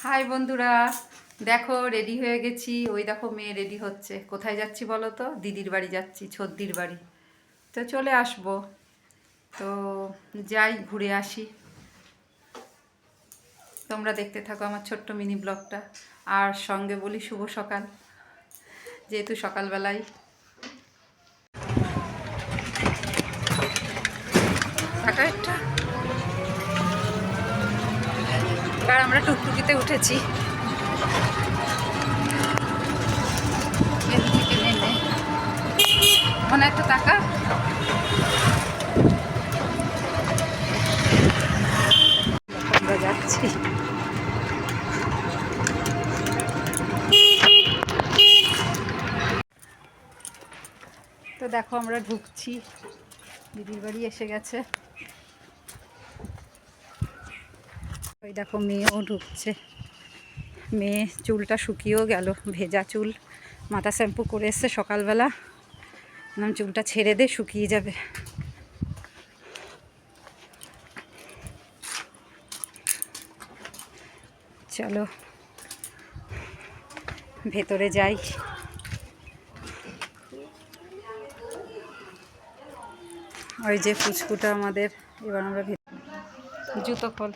High বন্ধুরা, দেখো ready হয়ে গেছি। ওই দেখো মেয়ে রেডি হচ্ছে। কোথায় যাচ্ছি বলো তো? দিদির বাড়ি যাচ্ছি, ছদ্দির বাড়ি। তো চলে আসবো, তো যাই ঘুরে আসি। তোমরা দেখতে থাকো আমার ছোট্ট মিনি ব্লগটা। আর সঙ্গে বলি শুভ সকাল, যেহেতু সকালবেলায়। টাকা একটা এবার আমরা টুকটুকিতে উঠেছি। এর থেকে নেমে মনে একটা টাকা আমরা যাচ্ছি। তো দেখো আমরা ঢুকছি, দিদির বাড়ি এসে গেছে। ওই দেখো মেয়েও ঢুকছে। মেয়ে চুলটা শুকিয়েও গেল, ভেজা চুল, মাথা শ্যাম্পু করে এসছে সকালবেলা। নাম চুলটা ছেড়ে দে, শুকিয়ে যাবে। চলো ভেতরে যাই। ওই যে ফুচকুটা আমাদের। এবার আমরা জুতো খোল।